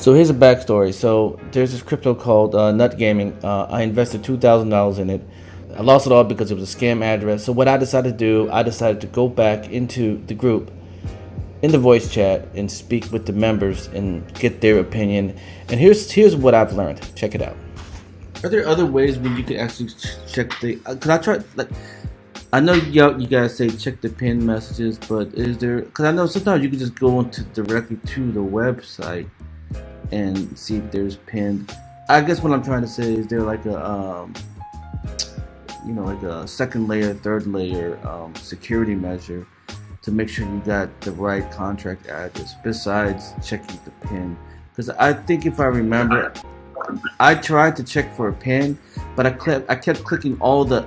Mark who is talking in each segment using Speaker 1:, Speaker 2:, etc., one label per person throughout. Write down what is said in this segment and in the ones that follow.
Speaker 1: So here's a backstory. So there's this crypto called Nut Gaming. I invested $2,000 in it. I lost it all because it was a scam address. So what I decided to do, I decided to go back into the group, in the voice chat, and speak with the members and get their opinion. And here's what I've learned. Check it out. Are there other ways where you can actually check the? Cause I tried, like, I know you guys say check the pin messages, but is there? Cause I know sometimes you can just go directly to the website and see if there's pinned. I guess what I'm trying to say is there like a like a second layer, third layer security measure to make sure you got the right contract address besides checking the pin. Because I think if I remember, I tried to check for a pin, but I kept clicking all the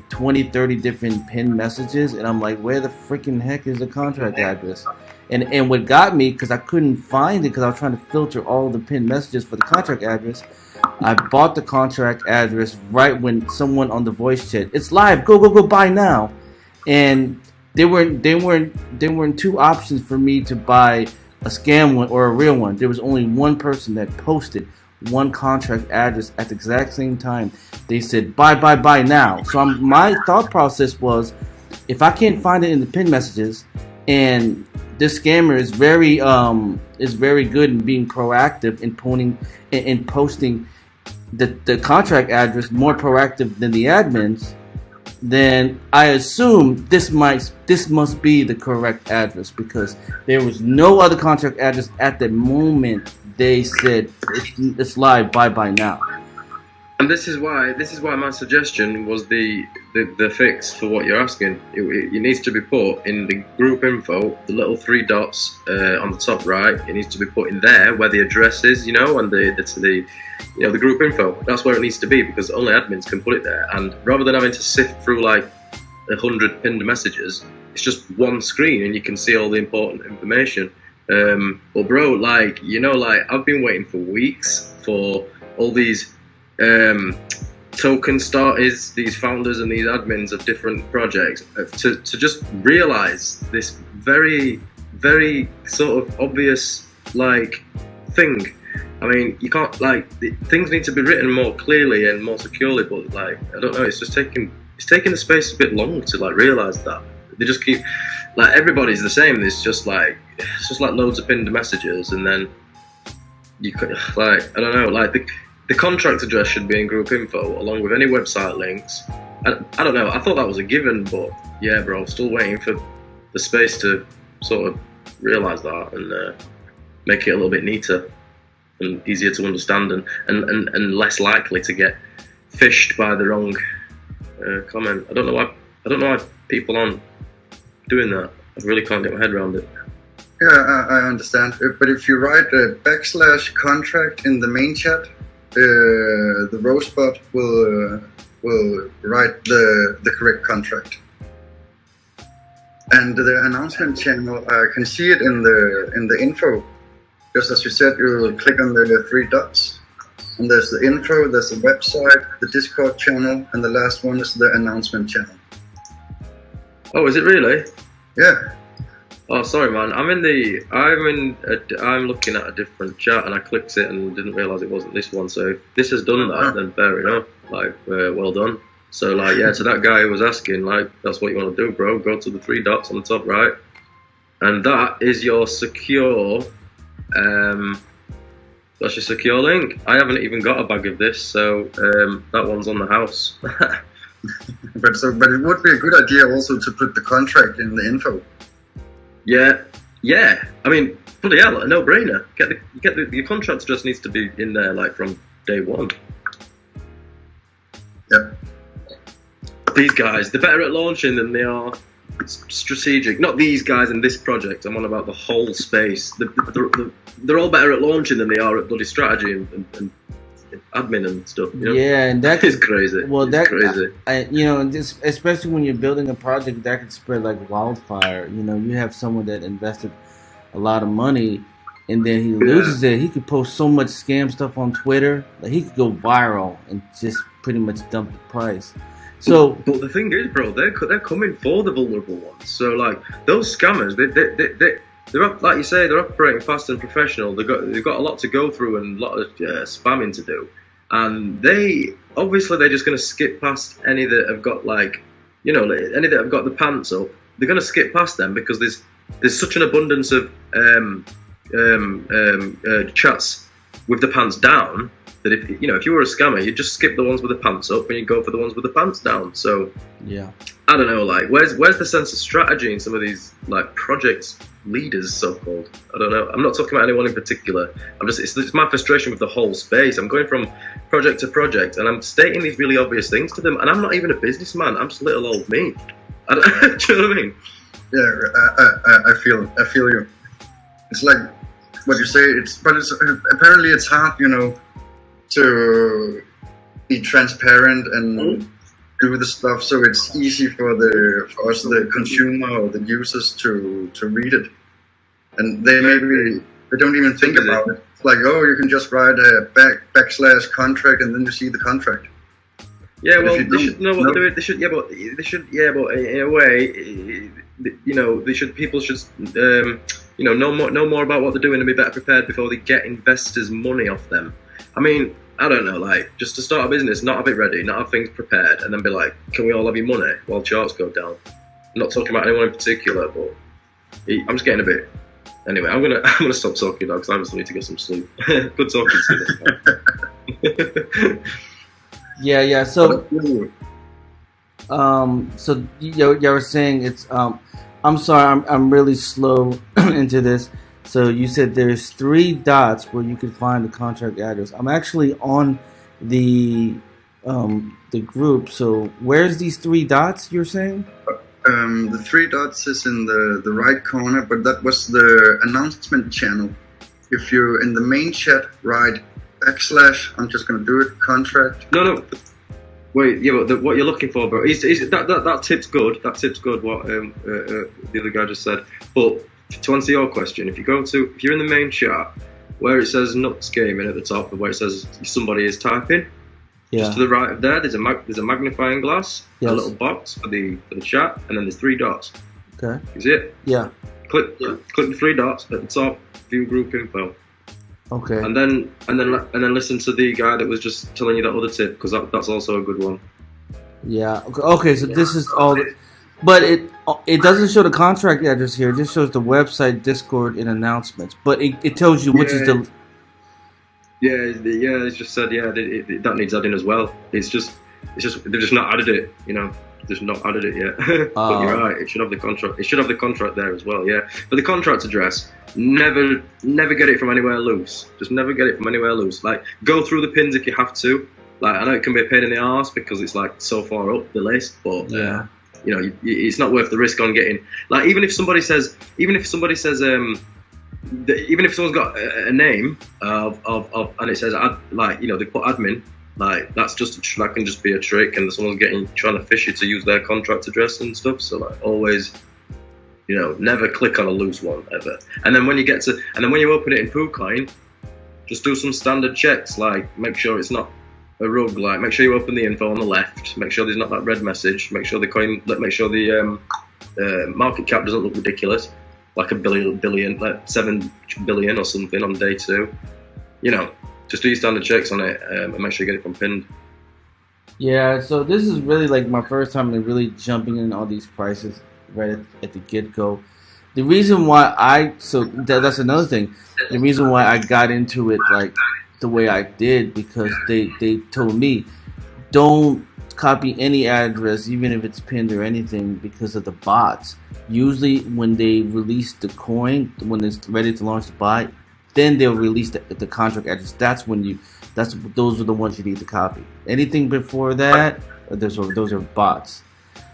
Speaker 1: 20, 30 different pin messages, and I'm like, where the freaking heck is the contract address? And what got me, because I couldn't find it because I was trying to filter all the pin messages for the contract address, I bought the contract address right when someone on the voice chat, it's live, go buy now. And there weren't two options for me to buy a scam one or a real one. There was only one person that posted one contract address at the exact same time. They said buy now. So my thought process was, if I can't find it in the pin messages, and this scammer is very good in being proactive in posting the contract address, more proactive than the admins, then I assume this must be the correct address, because there was no other contract address at the moment they said it's live, buy now.
Speaker 2: And this is why my suggestion was the fix for what you're asking. It needs to be put in the group info, the little three dots on the top right. It needs to be put in there where the address is, and the group info. That's where it needs to be, because only admins can put it there. And rather than having to sift through like 100 pinned messages, it's just one screen and you can see all the important information. But bro, I've been waiting for weeks for all these token starters, these founders and these admins of different projects to just realize this very, very sort of obvious thing. I mean, you can't, things need to be written more clearly and more securely, but I don't know, it's taking the space a bit long to realize that. They just keep, everybody's the same. It's just loads of pinned messages, and then you could, I don't know, the contract address should be in group info along with any website links. I don't know, I thought that was a given, but yeah, bro, still waiting for the space to sort of realize that and make it a little bit neater and easier to understand and less likely to get fished by the wrong comment. I don't know why people aren't doing that. I really can't get my head around it.
Speaker 3: Yeah, I understand. But if you write a /contract in the main chat, the Rosebot will write the correct contract. And the announcement channel, I can see it in the info. Just as you said, you click on the three dots, and there's the info, there's the website, the Discord channel, and the last one is the announcement channel.
Speaker 2: Oh, is it really?
Speaker 3: Yeah.
Speaker 2: Oh, sorry, man. I'm looking at a different chat, and I clicked it and didn't realize it wasn't this one. So if this has done that, then fair enough. Well done. So to that guy who was asking, that's what you want to do, bro. Go to the three dots on the top right, and that is your secure. That's your secure link. I haven't even got a bag of this, so that one's on the house.
Speaker 3: But it would be a good idea also to put the contract in the info.
Speaker 2: Yeah. I mean, bloody hell, a no-brainer. Your contract address needs to be in there from day one.
Speaker 3: Yep.
Speaker 2: These guys, they're better at launching than they are strategic. Not these guys in this project. I'm on about the whole space. They're all better at launching than they are at bloody strategy and admin and stuff.
Speaker 1: Yeah, and that
Speaker 2: is crazy.
Speaker 1: Well,
Speaker 2: that's crazy.
Speaker 1: Especially when you're building a project, that could spread like wildfire. You have someone that invested a lot of money, and then he loses it. He could post so much scam stuff on Twitter, he could go viral and just pretty much dump the price. So,
Speaker 2: but the thing is, bro, they're coming for the vulnerable ones. So those scammers, like you say, they're operating fast and professional. They've got a lot to go through and a lot of spamming to do, and they just going to skip past any that have got any that have got the pants up. They're going to skip past them because there's such an abundance of chats with the pants down that if you were a scammer, you'd just skip the ones with the pants up and you'd go for the ones with the pants down. So
Speaker 1: yeah,
Speaker 2: I don't know, like where's the sense of strategy in some of these like project leaders, so-called? I don't know. I'm not talking about anyone in particular. It's my frustration with the whole space. I'm going from project to project and I'm stating these really obvious things to them, and I'm not even a businessman. I'm just little old me. Do you know what I mean?
Speaker 3: Yeah, I feel you. It's like what you say. But apparently it's hard, to be transparent and do the stuff, so it's easy for us, the consumer or the users, to read it, and they don't even think about it. It's like, oh, you can just write a / contract and then you see the contract.
Speaker 2: Yeah, well, they should know what they're doing. But in a way, people should know more about what they're doing and be better prepared before they get investors' money off them. I mean, I don't know, like, just to start a business, not have it ready, not have things prepared, and then be like, can we all have your money while charts go down? I'm not talking about anyone in particular, but I'm just getting a bit. Anyway, I'm gonna stop talking now because I just need to get some sleep. Good talking to you.
Speaker 1: Yeah. So, you were saying it's. I'm sorry, I'm really slow into this. So you said there's 3 dots where you could find the contract address. I'm actually on the group. So where's these 3 dots you're saying?
Speaker 3: The 3 dots is in the right corner, but that was the announcement channel. If you're in the main chat, write / I'm just gonna do it, contract.
Speaker 2: No. Wait, yeah, but what you're looking for, bro? That tip's good. That tip's good. What the other guy just said, but. To answer your question, if you're in the main chat where it says Nuts Gaming at the top, where it says somebody is typing, just to the right of there's a magnifying glass, a little box for the chat, and then there's 3 dots.
Speaker 1: Okay.
Speaker 2: You see it?
Speaker 1: Yeah.
Speaker 2: Click the 3 dots at the top. View group info.
Speaker 1: Okay.
Speaker 2: And then listen to the guy that was just telling you that other tip, because that's also a good one.
Speaker 1: Yeah. Okay. So this is all. But it doesn't show the contract address here. It just shows the website, Discord, and announcements. But it tells you which is the.
Speaker 2: Yeah. It's just said that needs adding as well. It's just they've just not added it. They've not added it yet. But you're right. It should have the contract. It should have the contract there as well. Yeah. But the contract address, never get it from anywhere loose. Just never get it from anywhere loose. Like, go through the pins if you have to. Like, I know it can be a pain in the arse because it's like so far up the list, but yeah. It's not worth the risk on getting, like, even if someone's got a name of and it says they put admin, like, that can just be a trick, and someone's trying to fish you to use their contract address and stuff. So, like, always, never click on a loose one ever. And then when you open it in PooCoin, just do some standard checks, like make sure it's not a rogue, like make sure you open the info on the left, make sure there's not that red message, make sure the market cap doesn't look ridiculous, like a billion, like 7 billion or something on day 2. Just do your standard checks on it, and make sure you get it from pinned.
Speaker 1: Yeah, so this is really like my first time in really jumping in all these prices right at the get-go. The reason why that's another thing. The reason why I got into it like the way I did, because they told me don't copy any address, even if it's pinned or anything, because of the bots. Usually when they release the coin, when it's ready to launch the buy, then they'll release the contract address. Those are the ones you need to copy. Anything before that, those are bots.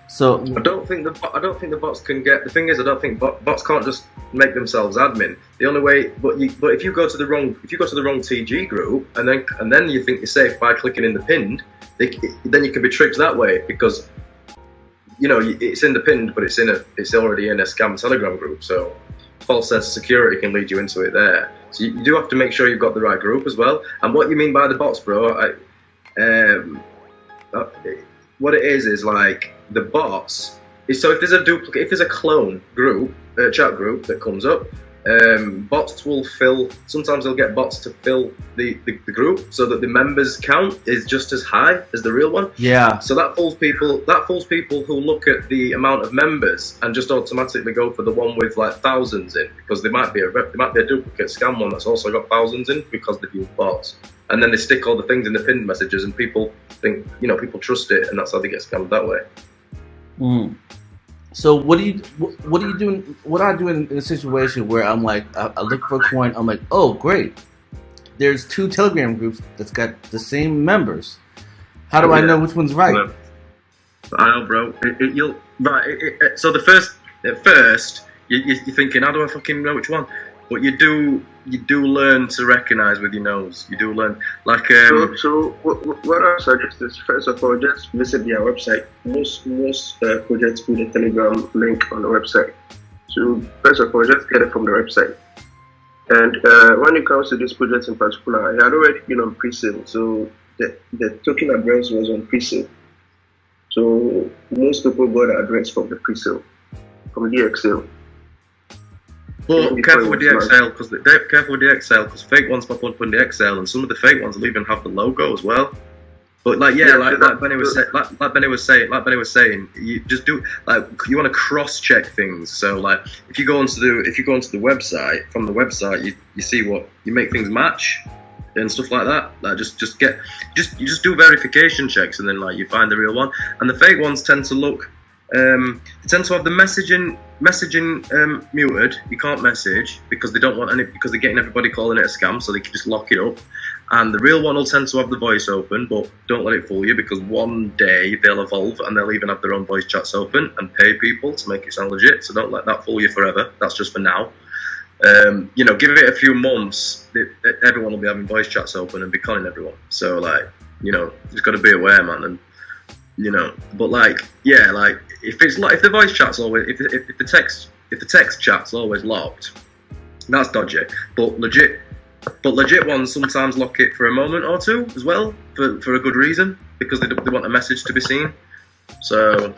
Speaker 1: So
Speaker 2: I don't think the bots can get. The thing is, I don't think bots can't just make themselves admin. The only way, but if you go to the wrong TG group and then you think you're safe by clicking in the pinned, then you can be tricked that way, because it's in the pinned, but it's already in a scam Telegram group. So false sense of security can lead you into it there. So you do have to make sure you've got the right group as well. And what you mean by the bots, bro? What it is like the bots. So if there's a clone group, chat group that comes up, bots will fill. Sometimes they'll get bots to fill the group so that the members count is just as high as the real one.
Speaker 1: Yeah.
Speaker 2: So that fools people. That fools people who look at the amount of members and just automatically go for the one with like thousands in, because there might be a duplicate scam one that's also got thousands in because they've used bots. And then they stick all the things in the pinned messages, and people think, people trust it, and that's how they get scammed that way.
Speaker 1: Mm. So what do you do? What I do in a situation where I'm like, I look for a coin, I'm like, oh great, there's 2 Telegram groups that's got the same members. How do I know which one's right?
Speaker 2: I know, bro. So at first, you're thinking, how do I fucking know which one? But you do learn to recognize with your nose. You do learn, like.
Speaker 4: So what I suggest is, first of all, just visit their website. Most projects put a Telegram link on the website. So first of all, just get it from the website. And when it comes to this project in particular, it had already been on pre-sale. So the token address was on pre-sale. So most people got the address from the pre-sale, from DXL.
Speaker 2: Well, careful with DXL because fake ones pop up on DXL, and some of the fake ones will even have the logo as well. But like Benny was saying, you just do you want to cross-check things. So like if you go onto the website, from the website you see what you make things match and stuff like that. Like just do verification checks, and then like you find the real one. And the fake ones tend to look. They tend to have the messaging muted. You can't message because they don't want any, because they're getting everybody calling it a scam, so they can just lock it up. And the real one will tend to have the voice open, but don't let it fool you, because one day they'll evolve and they'll even have their own voice chats open and pay people to make it sound legit. So don't let that fool you forever. That's just for now. Give it a few months. Everyone will be having voice chats open and be calling everyone. So like, just got to be aware, man. And but like, yeah, like if the voice chat's always, if the text chat's always locked, that's dodgy. But legit ones sometimes lock it for a moment or two as well, for a good reason, because they want a message to be seen. So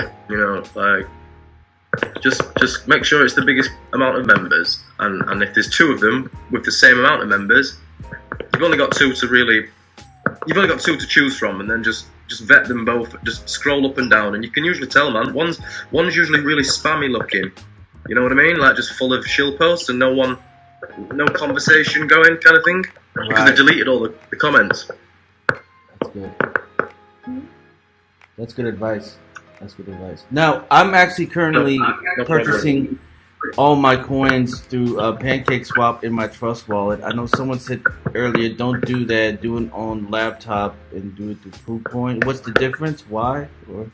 Speaker 2: like just make sure it's the biggest amount of members, and if there's 2 of them with the same amount of members, you've only got 2 to choose from, and then just vet them both. Just scroll up and down, and you can usually tell, man. One's usually really spammy looking. You know what I mean? Like just full of shill posts and no conversation going, kind of thing. Right. Because they deleted all the comments.
Speaker 1: That's good. That's good advice. Now I'm actually currently purchasing all my coins through PancakeSwap in my Trust wallet. I know someone said earlier, don't do that. Do it on laptop and do it through PooCoin. What's the difference? Why?
Speaker 4: Can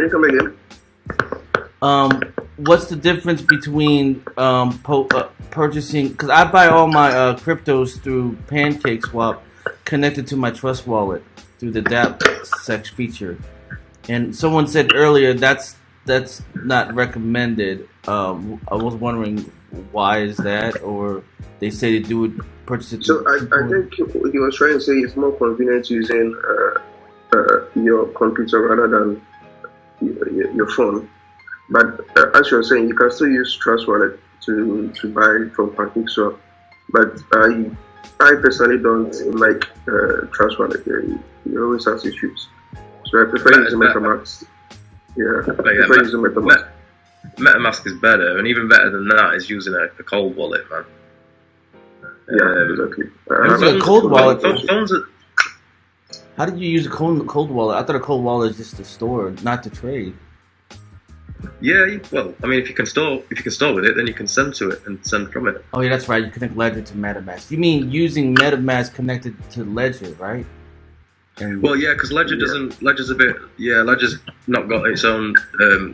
Speaker 4: you come again?
Speaker 1: What's the difference between purchasing? Because I buy all my cryptos through PancakeSwap, connected to my Trust wallet through the DApp feature. And someone said earlier that's not recommended. I was wondering why is that, or they say to do it, purchase it.
Speaker 4: So I think he was trying to say it's more convenient using your computer rather than your phone. But as you were saying, you can still use Trust Wallet to buy from PancakeSwap. But I personally don't like Trust Wallet. You always have issues. So I prefer using MetaMask.
Speaker 2: MetaMask is better, and even better than that is using a cold wallet, man.
Speaker 4: Exactly.
Speaker 1: Using a cold wallet.
Speaker 2: Phones are...
Speaker 1: How did you use a cold wallet? I thought a cold wallet is just to store, not to trade.
Speaker 2: Yeah, well, I mean, if you can store with it, then you can send to it and send from it.
Speaker 1: Oh yeah, that's right. You connect Ledger to MetaMask. You mean using MetaMask connected to Ledger, right?
Speaker 2: Well, yeah, because Ledger's not got its own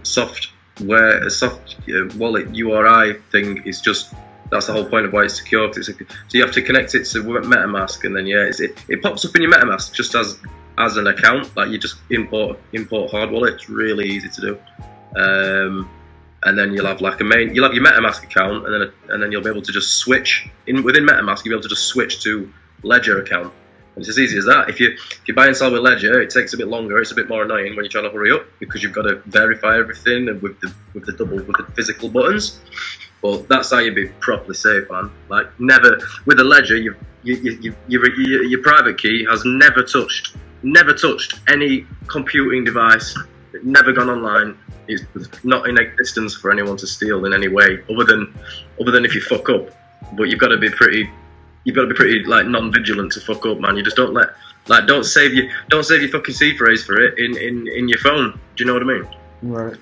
Speaker 2: software, a soft wallet URI thing. It's just, that's the whole point of why it's secure. So you have to connect it to MetaMask, and then it pops up in your MetaMask just as an account. Like you just import hard wallet. It's really easy to do. And then you'll have your MetaMask account, and then you'll be able to just switch within MetaMask. You'll be able to just switch to Ledger account. It's as easy as that. If you buy and sell with Ledger, it takes a bit longer. It's a bit more annoying when you're trying to hurry up because you've got to verify everything and with the physical buttons. But that's how you be properly safe, man. Like never with a Ledger, your private key has never touched any computing device. Never gone online. It's not in existence for anyone to steal in any way, other than if you fuck up. But you've got to be pretty like non-vigilant to fuck up, man. You just don't save your fucking seed phrase for it in your phone. Do you know what I mean?
Speaker 1: Right.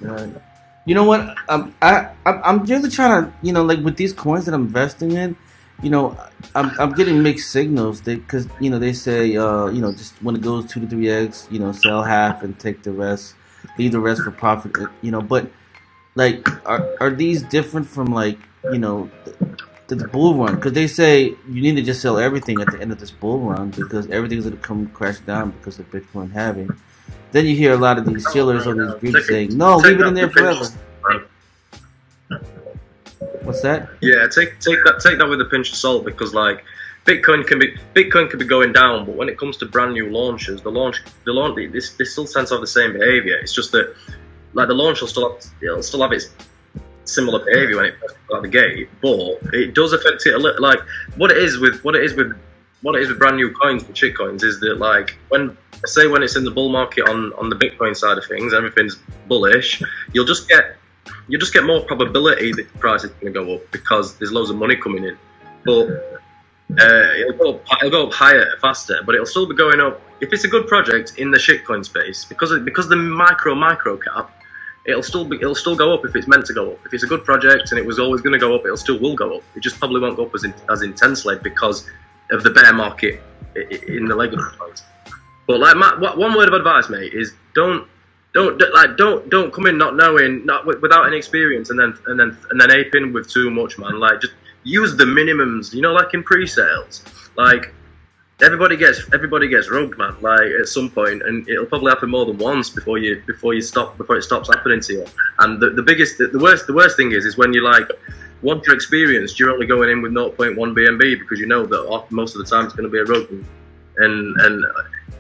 Speaker 1: You know what? I'm really trying to, you know, like with these coins that I'm investing in, you know, I'm getting mixed signals because you know they say you know, just when it goes 2 to 3x, you know, sell half and take the rest, leave the rest for profit. You know, but like are these different from like, you know, the bull run? Because they say you need to just sell everything at the end of this bull run because everything's going to come crash down because of Bitcoin halving. Then you hear a lot of these chillers on these groups saying, no, leave it in there forever. What's that?
Speaker 2: Yeah, take that with a pinch of salt because like Bitcoin can be going down, but when it comes to brand new launches, the launch they still tend to have the same behavior. It's just that like the launch will still have its similar behavior when it comes out the gate, but it does affect it a little. Like what it is with brand new coins, with shit coins, is that like when it's in the bull market on the Bitcoin side of things, everything's bullish. You'll just get more probability that the price is going to go up because there's loads of money coming in. But it'll go up higher, faster, but it'll still be going up. If it's a good project in the shitcoin space, because the micro cap, it'll still go up if it's meant to go up. If it's a good project and it was always going to go up, it'll still will go up. It just probably won't go up as intensely because of the bear market in the legacy coins. But like one word of advice, mate, is don't come in not knowing, without any experience, and then aping with too much, man. Like just use the minimums, you know, like in pre-sales. Like everybody gets rogued, man. Like at some point, and it'll probably happen more than once before it stops happening to you. And the worst thing is when you like, once you're experienced, you're only going in with 0.1 BNB because you know that most of the time it's going to be a rogue, and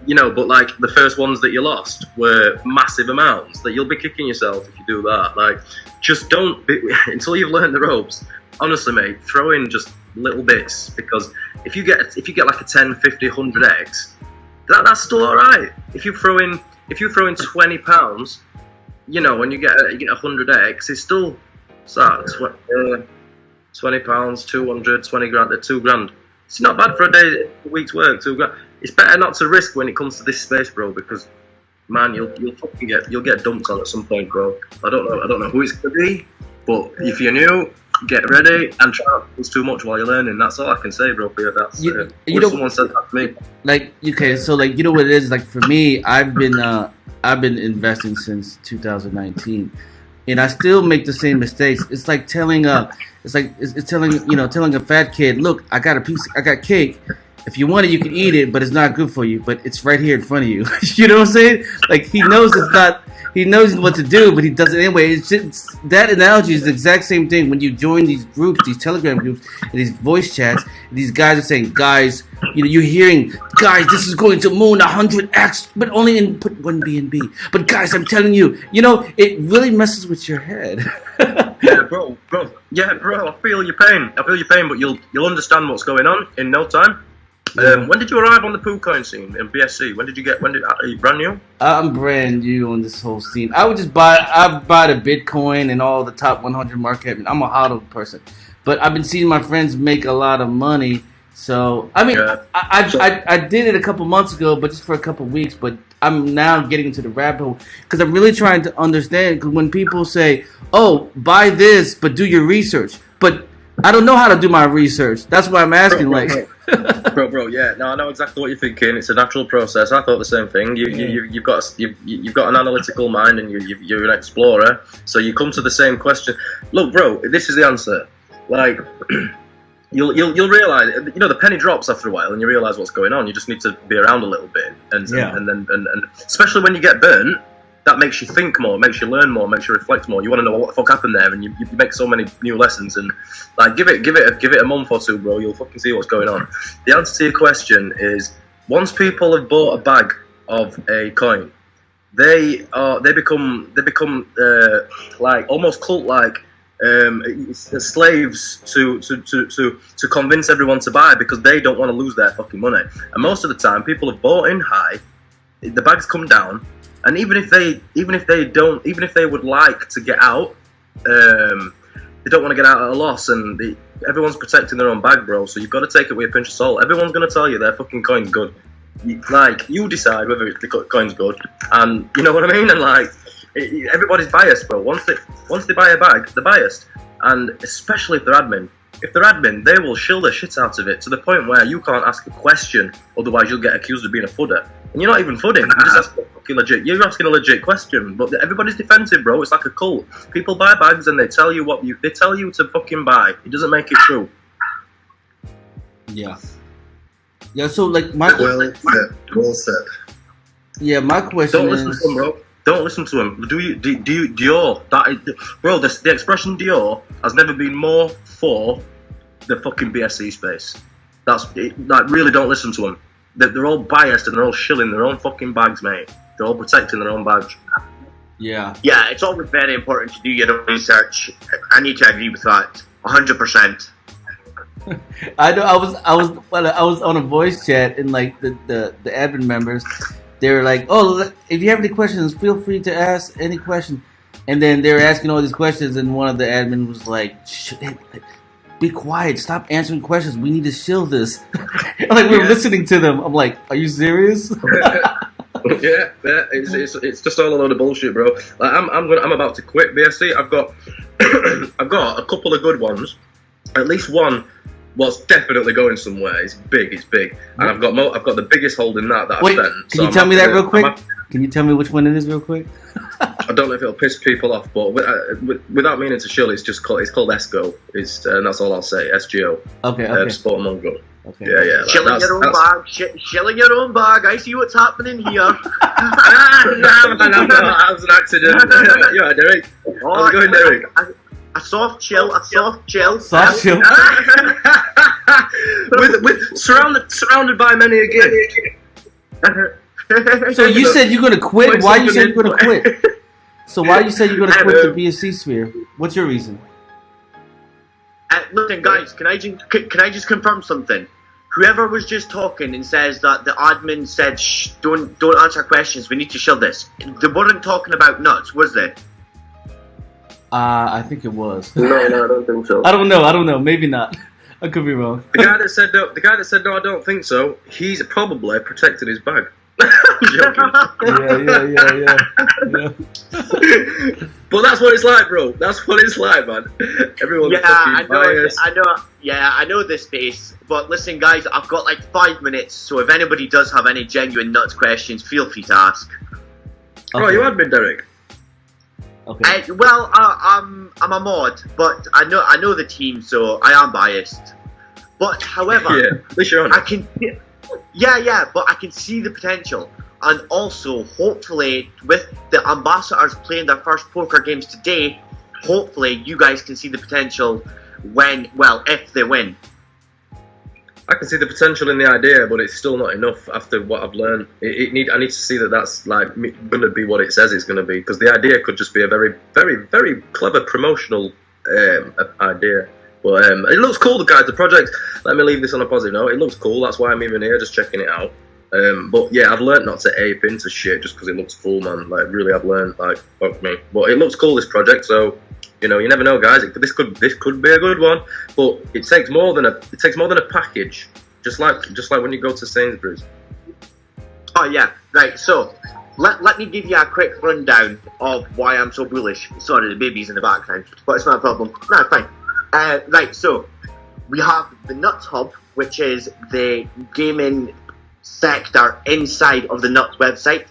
Speaker 2: you know, but like the first ones that you lost were massive amounts that you'll be kicking yourself if you do that. Like just don't until you've learned the ropes. Honestly, mate, throw in just little bits, because if you get like a 10, 50, 100x, that's still all right. If you throw in £20, you know, when you get 100x, it's still £20, 200, 20 grand, $2 grand. It's not bad for a week's work. $2 grand. It's better not to risk when it comes to this space, bro, because man, you'll get dumped on at some point, bro. I don't know who it's gonna be, but if you're new, get ready and try not to lose too much while you're learning. That's all I can say, bro. That's someone said that to me.
Speaker 1: Like, okay, so like, you know what it is? Like for me, I've been investing since 2019, and I still make the same mistakes. It's like telling telling a fat kid, look, I got cake. If you want it, you can eat it, but it's not good for you. But it's right here in front of you. You know what I'm saying? Like he knows it's not. He knows what to do, but he does it anyway. It's just, that analogy is the exact same thing when you join these groups, these Telegram groups, and these voice chats. And these guys are saying, guys, you know, you're hearing, guys, this is going to moon 100x, but only input 1 BNB. But guys, I'm telling you, you know, it really messes with your head.
Speaker 2: Yeah, bro. I feel your pain, but you'll understand what's going on in no time. When did you arrive on the poo coin scene in BSC? When are you brand new?
Speaker 1: I'm brand new on this whole scene. I buy the Bitcoin and all the top 100 market. I'm a hodl person, but I've been seeing my friends make a lot of money. So I mean, yeah. I did it a couple months ago, but just for a couple weeks. But I'm now getting into the rabbit hole because I'm really trying to understand. Because when people say, "Oh, buy this, but do your research," but I don't know how to do my research. That's why I'm asking.
Speaker 2: Bro, yeah, no, I know exactly what you're thinking. It's a natural process. I thought the same thing. You've got an analytical mind, and you're an explorer. So you come to the same question. Look, bro, this is the answer. Like, you'll realize, you know, the penny drops after a while, and you realize what's going on. You just need to be around a little bit, and especially when you get burnt. That makes you think more, makes you learn more, makes you reflect more. You want to know what the fuck happened there, and you make so many new lessons. And like, give it a month or two, bro. You'll fucking see what's going on. The answer to your question is Once people have bought a bag of a coin, they become like almost cult-like slaves to convince everyone to buy because they don't want to lose their fucking money. And most of the time, people have bought in high, the bags come down, and even if they would like to get out, they don't want to get out at a loss, and everyone's protecting their own bag, bro. So you've got to take it with a pinch of salt. Everyone's going to tell you their fucking coin's good. You decide whether the coin's good, and you know what I mean. And everybody's biased, bro. Once they buy a bag, they're biased, and especially if they're admin. If they're admin, they will shill the shit out of it to the point where you can't ask a question, otherwise you'll get accused of being a fudder. And you're not even fudding. You just ask a fucking legit. You're asking a legit question, but everybody's defensive, bro. It's like a cult. People buy bags and they tell you they tell you to fucking buy. It doesn't make it true.
Speaker 1: Yeah. Yeah. So like my
Speaker 3: Well said.
Speaker 1: Yeah, my question
Speaker 2: Don't listen to him, bro. Don't listen to him. Do you Dior? Bro, the expression Dior has never been more for the fucking BSC space. Really, don't listen to them. They're all biased and they're all shilling their own fucking bags, mate. They're all protecting their own bags.
Speaker 1: Yeah.
Speaker 5: Yeah, it's always very important to do your own research. I need to agree with that, 100%.
Speaker 1: I know. I was on a voice chat, and like the admin members, they were like, "Oh, if you have any questions, feel free to ask any question." And then they were asking all these questions, and one of the admin was like, "Be quiet! Stop answering questions. We need to shill this." Like we were listening to them. I'm like, "Are you serious?"
Speaker 2: Yeah, it's just all a load of bullshit, bro. Like I'm about to quit BSC. I've got a couple of good ones. At least one was definitely going somewhere. It's big, and I've got the biggest holding that
Speaker 1: Wait,
Speaker 2: I've spent.
Speaker 1: Can you tell me that real quick? Can you tell me which one it is real quick?
Speaker 2: I don't know if it'll piss people off, but without meaning to shill, it's called ESGO. And that's all I'll say. SGO.
Speaker 1: Okay.
Speaker 2: Sport Mongo.
Speaker 1: Okay.
Speaker 2: Yeah.
Speaker 5: Shilling your own bag. Shilling your own bag. I see what's happening here.
Speaker 2: No, that was an accident. Yeah, Derek. How's it going, Derek?
Speaker 5: A soft chill.
Speaker 1: Soft chill.
Speaker 2: with surrounded by many a gift.
Speaker 1: So you said you're gonna quit. Why you said you're gonna quit? So why you said you're gonna quit the BSC sphere? What's your reason?
Speaker 5: Listen, guys, can I just confirm something? Whoever was just talking and says that the admin said, "Shh, don't answer questions. We need to shill this." They weren't talking about nuts, was they?
Speaker 1: I think it was.
Speaker 4: No, I don't think so.
Speaker 1: I don't know. Maybe not. I could be wrong.
Speaker 2: The guy that said no, I don't think so. He's probably protected his bag. I'm joking.
Speaker 1: Yeah.
Speaker 2: But that's what it's like, bro. That's what it's like, man. Everyone's fucking biased.
Speaker 5: I know this space. But listen, guys, I've got like 5 minutes, so if anybody does have any genuine nuts questions, feel free to ask.
Speaker 2: Oh, you had been, Derek.
Speaker 1: Okay.
Speaker 5: I'm a mod, but I know the team, so I am biased. But however,
Speaker 2: Yeah, at least you're on it.
Speaker 5: I can, but I can see the potential, and also hopefully with the ambassadors playing their first poker games today, hopefully you guys can see the potential if they win.
Speaker 2: I can see the potential in the idea, but it's still not enough after what I've learned. I need to see that that's like going to be what it says it's going to be, because the idea could just be a very, very, very clever promotional idea. But it looks cool, guys. The project. Let me leave this on a positive note. It looks cool. That's why I'm even here, just checking it out. But yeah, I've learned not to ape into shit just because it looks cool, man. Like really, I've learned. Like fuck me. But it looks cool, this project. So you know, you never know, guys. This could be a good one. But it takes more than a package. Just like when you go to Sainsbury's.
Speaker 5: Oh yeah, right. So let me give you a quick rundown of why I'm so bullish. Sorry, the baby's in the background, but it's not a problem. No, it's fine. Right. So we have the Nuts Hub, which is the gaming sector inside of the Nuts website,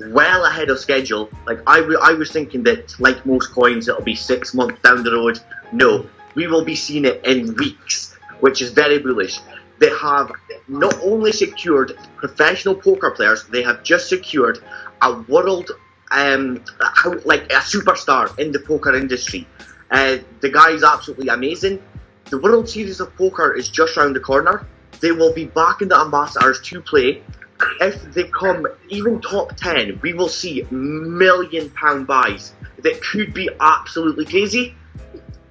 Speaker 5: well ahead of schedule. Like I was thinking that, like most coins, it'll be 6 months down the road. No, we will be seeing it in weeks, which is very bullish. They have not only secured professional poker players, they have just secured a world, like a superstar in the poker industry. The guy is absolutely amazing. The World Series of Poker is just around the corner. They will be backing the ambassadors to play. if they come even top 10, we will see £1 million buys that could be absolutely crazy.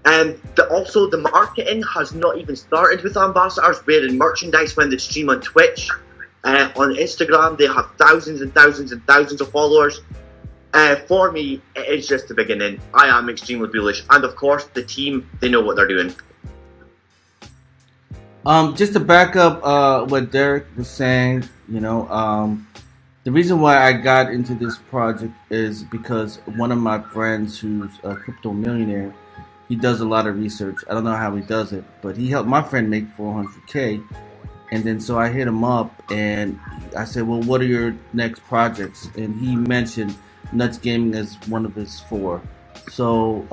Speaker 5: And also, the marketing has not even started with ambassadors wearing merchandise when they stream on Twitch. On Instagram, they have thousands and thousands and thousands of followers. For me, it is just the beginning. I am extremely bullish. And of course, the team, they know what they're doing.
Speaker 1: Just to back up what Derek was saying, the reason why I got into this project is because one of my friends who's a crypto millionaire, he does a lot of research. I don't know how he does it, but he helped my friend make 400K. And then so I hit him up and I said, well, what are your next projects? And he mentioned Nuts Gaming as one of his 4. So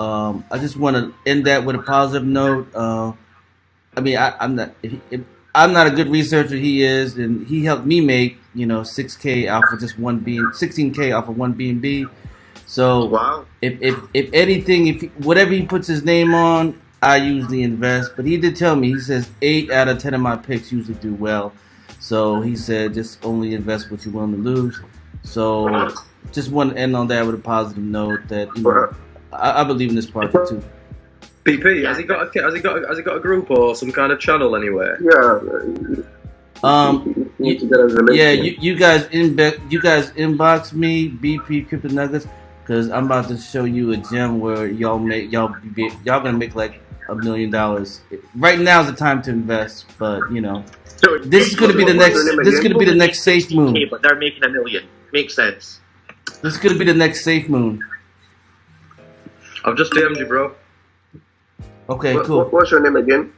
Speaker 1: I just want to end that with a positive note. I'm not a good researcher. He is, and he helped me make 6K off of just 16K off of one BNB. So
Speaker 5: wow.
Speaker 1: If anything, whatever he puts his name on, I usually invest. But he did tell me, he says 8 out of 10 of my picks usually do well. So he said just only invest what you're willing to lose. So just want to end on that with a positive note that I believe in this project too.
Speaker 2: BP, has he got a group or some kind of channel anywhere?
Speaker 1: You guys inbox me BP Crypto Nuggets, because I'm about to show you a gem where y'all gonna make like $1 million. Right now is the time to invest, but
Speaker 5: So
Speaker 1: this is gonna be the next. This is gonna be the next safe moon.
Speaker 5: But they're making $1 million. Makes sense.
Speaker 1: This is gonna be the next safe moon.
Speaker 2: I've just DM'd you, bro.
Speaker 1: Okay, cool.
Speaker 4: What's your name again?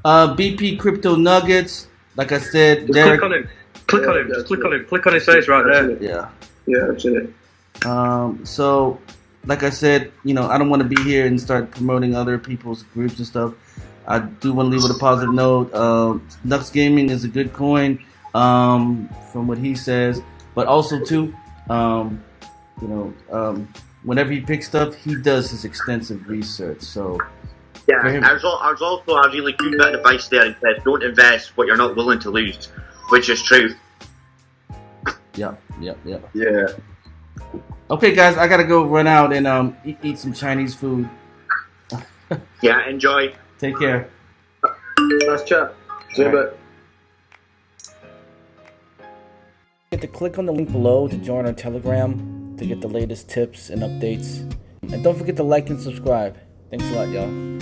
Speaker 1: BP Crypto Nuggets. Like I said,
Speaker 2: just
Speaker 1: Derek.
Speaker 2: click on him. Click on him. Just click on him. Click on his face right there.
Speaker 1: Yeah.
Speaker 4: Yeah, I've seen it.
Speaker 1: So, like I said, I don't want to be here and start promoting other people's groups and stuff. I do want to leave with a positive note. Nux Gaming is a good coin, from what he says, but also too, whenever he picks stuff, he does his extensive research. So.
Speaker 5: Yeah, there's also a really good bit of advice there and said, don't invest what you're not willing to lose, which is true.
Speaker 1: Yeah.
Speaker 2: Yeah.
Speaker 1: Okay, guys, I gotta go run out and eat some Chinese food.
Speaker 5: Yeah, enjoy.
Speaker 1: Take care.
Speaker 2: Nice chat. See you in a bit.
Speaker 1: Get to click on the link below to join our Telegram to get the latest tips and updates. And don't forget to like and subscribe. Thanks a lot, y'all.